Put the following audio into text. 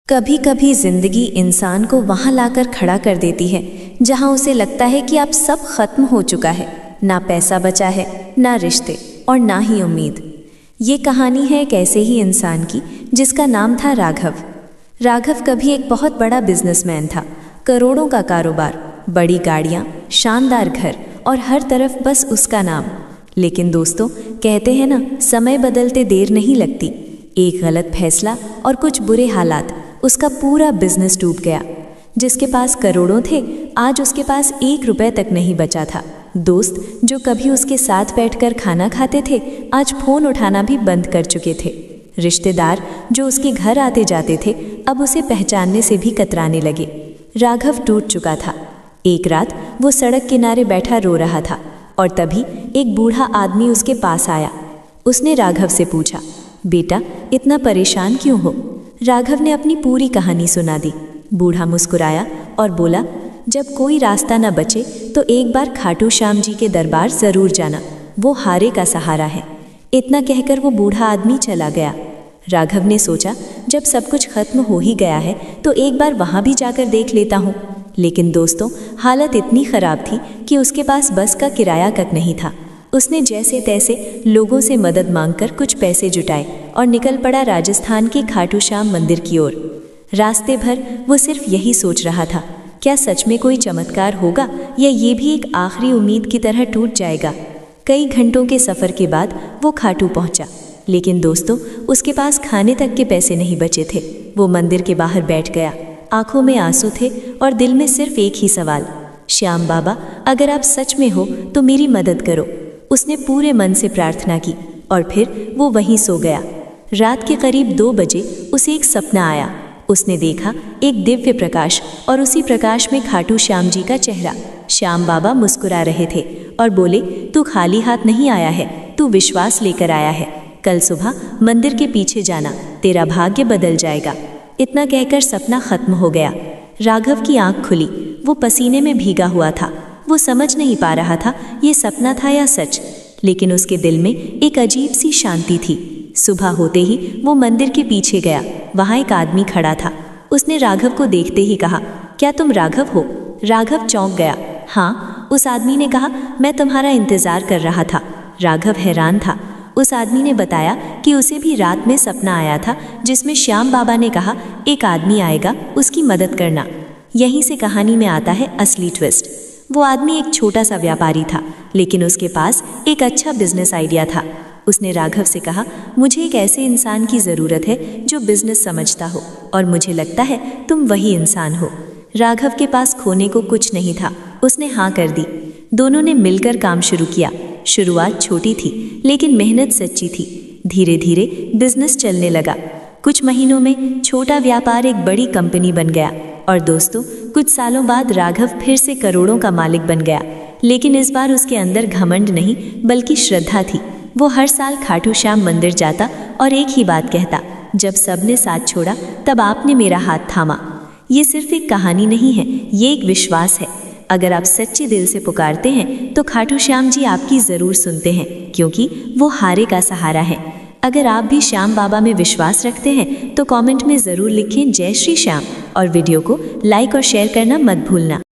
कभी कभी जिंदगी इंसान को वहां लाकर खड़ा कर देती है जहां उसे लगता है कि अब सब खत्म हो चुका है। ना पैसा बचा है, ना रिश्ते और ना ही उम्मीद। ये कहानी है एक ऐसे ही इंसान की जिसका नाम था राघव। राघव कभी एक बहुत बड़ा बिजनेसमैन था। करोड़ों का कारोबार, बड़ी गाड़ियां, शानदार घर और हर तरफ बस उसका नाम। लेकिन दोस्तों, कहते हैं ना, समय बदलते देर नहीं लगती। एक गलत फैसला और कुछ बुरे हालात, उसका पूरा बिजनेस डूब गया। जिसके पास करोड़ों थे, आज उसके पास 1 रुपए तक नहीं बचा था। दोस्त जो कभी उसके साथ बैठकर खाना खाते थे, आज फोन उठाना भी बंद कर चुके थे। रिश्तेदार जो उसके घर आते जाते थे, अब उसे पहचानने से भी कतराने लगे। राघव टूट चुका था। एक रात वो सड़क किनारे बैठा रो रहा था और तभी एक बूढ़ा आदमी उसके पास आया। उसने राघव से पूछा, बेटा, इतना परेशान क्यों हो? राघव ने अपनी पूरी कहानी सुना दी। बूढ़ा मुस्कुराया और बोला, जब कोई रास्ता न बचे तो एक बार खाटू श्याम जी के दरबार जरूर जाना, वो हारे का सहारा है। इतना कहकर वो बूढ़ा आदमी चला गया। राघव ने सोचा, जब सब कुछ खत्म हो ही गया है तो एक बार वहां भी जाकर देख लेता हूँ। लेकिन दोस्तों, हालत इतनी खराब थी कि उसके पास बस का किराया तक नहीं था। उसने जैसे तैसे लोगों से मदद मांगकर कुछ पैसे जुटाए और निकल पड़ा राजस्थान के खाटू श्याम मंदिर की ओर। रास्ते भर वो सिर्फ यही सोच रहा था, क्या सच में कोई चमत्कार होगा या ये भी एक आखिरी उम्मीद की तरह टूट जाएगा। कई घंटों के सफ़र के बाद वो खाटू पहुंचा, लेकिन दोस्तों, उसके पास खाने तक के पैसे नहीं बचे थे। वो मंदिर के बाहर बैठ गया। आंखों में आंसू थे और दिल में सिर्फ एक ही सवाल, श्याम बाबा, अगर आप सच में हो तो मेरी मदद करो। उसने पूरे मन से प्रार्थना की और फिर वो वहीं सो गया। रात के करीब 2 बजे उसे एक सपना आया। उसने देखा एक दिव्य प्रकाश और उसी प्रकाश में खाटू श्याम जी का चेहरा। श्याम बाबा मुस्कुरा रहे थे और बोले, तू खाली हाथ नहीं आया है, तू विश्वास लेकर आया है। कल सुबह मंदिर के पीछे जाना, तेरा भाग्य बदल जाएगा। इतना कहकर सपना खत्म हो गया। राघव की आंख खुली। वो पसीने में भीगा हुआ था। वो समझ नहीं पा रहा था ये सपना था या सच, लेकिन उसके दिल में एक अजीब सी शांति थी। सुबह होते ही वो मंदिर के पीछे गया। वहाँ एक आदमी खड़ा था। उसने राघव को देखते ही कहा, क्या तुम राघव हो? राघव चौंक गया। हाँ, उस आदमी ने कहा, मैं तुम्हारा इंतजार कर रहा था। राघव हैरान था। उस आदमी ने बताया कि उसे भी रात में सपना आया था जिसमें श्याम बाबा ने कहा, एक आदमी आएगा, उसकी मदद करना। यहीं से कहानी में आता है असली ट्विस्ट। वो आदमी एक छोटा सा व्यापारी था, लेकिन उसके पास एक अच्छा बिजनेस आइडिया था। उसने राघव से कहा, मुझे एक ऐसे इंसान की ज़रूरत है जो बिजनेस समझता हो, और मुझे लगता है तुम वही इंसान हो। राघव के पास खोने को कुछ नहीं था। उसने हाँ कर दी। दोनों ने मिलकर काम शुरू किया। शुरुआत छोटी थी, लेकिन मेहनत सच्ची थी। धीरे धीरे बिजनेस चलने लगा। कुछ महीनों में छोटा व्यापार एक बड़ी कंपनी बन गया। और दोस्तों, कुछ सालों बाद राघव फिर से करोड़ों का मालिक बन गया। लेकिन इस बार उसके अंदर घमंड नहीं, बल्कि श्रद्धा थी। वो हर साल खाटू श्याम मंदिर जाता और एक ही बात कहता, जब सबने साथ छोड़ा तब आपने मेरा हाथ थामा। ये सिर्फ एक कहानी नहीं है, ये एक विश्वास है। अगर आप सच्चे दिल से पुकारते हैं तो खाटू श्याम जी आपकी ज़रूर सुनते हैं, क्योंकि वो हारे का सहारा है। अगर आप भी श्याम बाबा में विश्वास रखते हैं तो कमेंट में ज़रूर लिखें जय श्री श्याम, और वीडियो को लाइक और शेयर करना मत भूलना।